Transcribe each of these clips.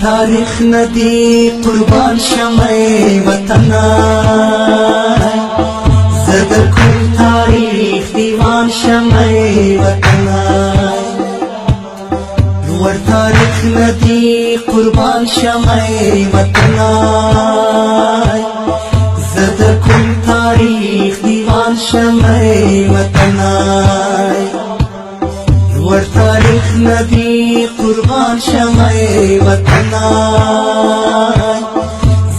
تاریخ ندی قربان شمع وطنای زدر کل تاریخ دیوان شمع وطنای لور تاریخ ندی قربان شمع وطنای زدر کل تاریخ دیوان شمع وطنای لور تاریخ ندی قربان شمع وطنای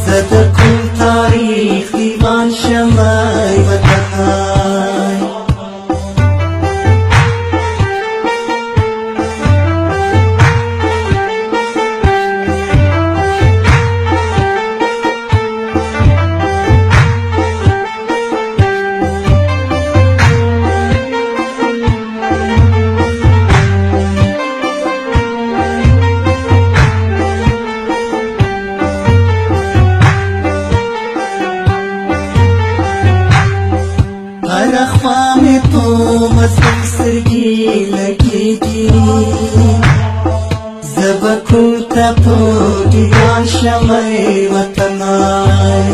زدر کل تاریخ دیوان شمع وطنای में तो मजलूम सरगी लगेगी ज़बकुं तपो दीवान शमع वतनाय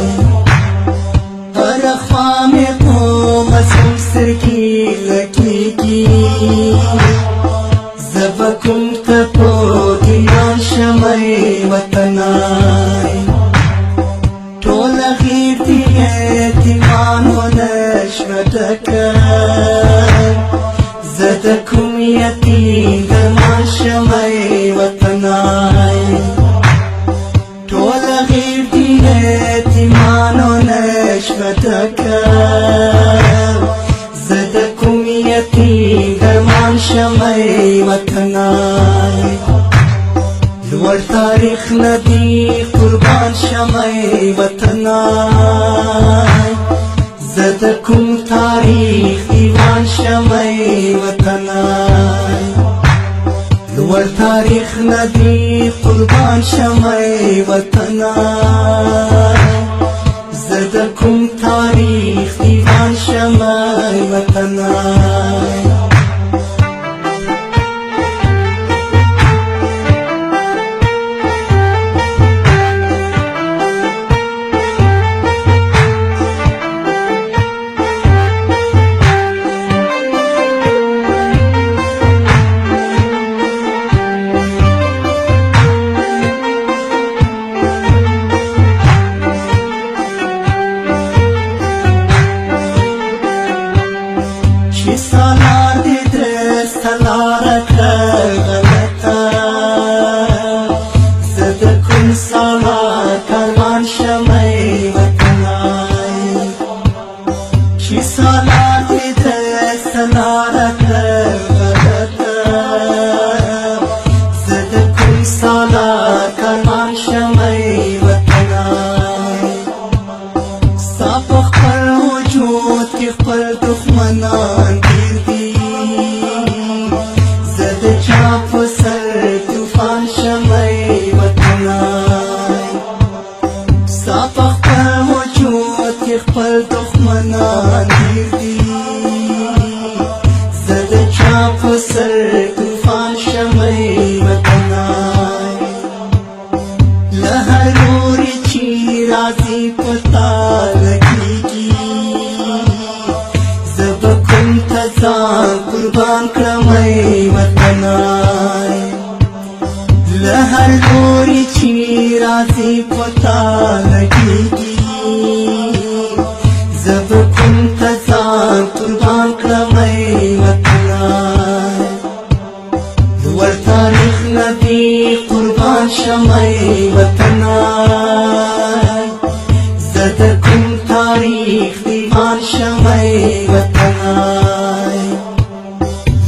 हर अख़वा में तो मजलूम सरगी लगेगी ज़बकुं तपो दीवान शमع वतनाय टोल गीर दिए दीवान نشمتك زدكم يتيم درمان شمع وطناي طول غير يتيمان ونشمتك زدكم يتيم درمان شمع وطناي لور تاريخ ندي قربان شمع وطناي زدكم تاريخ ديوان شمع وطناي لور تاريخ ندي قربان شمع وطناي زدكم تاريخ ديوان شمع وطناي سالار دي درس تلارك غلطة زدكم صلاة كرمان شمع وطناي شي سالار دي درس تلارك غلطة زدكم صلاة كرمان شمع وطناي صافخ پر وجود كيف پر دخمنان तूफान शमع वतनाय साफख पर वजूद के खपल दुश्मनान दी जद चाप सर तूफान शमع वतनाय लहरों चीराजी पता लगेगी ज़बकुं तज़ा कुर्बान क्रमय वतनाय लहर गोरी चीराजी पता लगेगी ज़बकुं तज़ा कुर्बान क्रमय वतनाय लवर तारीख नदी कुर्बान शमع वतनाय ज़दकुं तारीख दीवान शमع वतनाय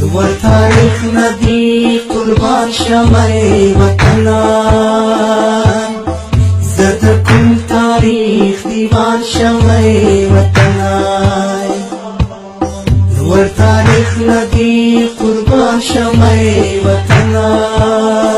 लवर तारीख नदी قربان شمع وطناي زدكم تاريخ ديوان شمع وطناي لور تاريخ ندي قربان شمع وطناي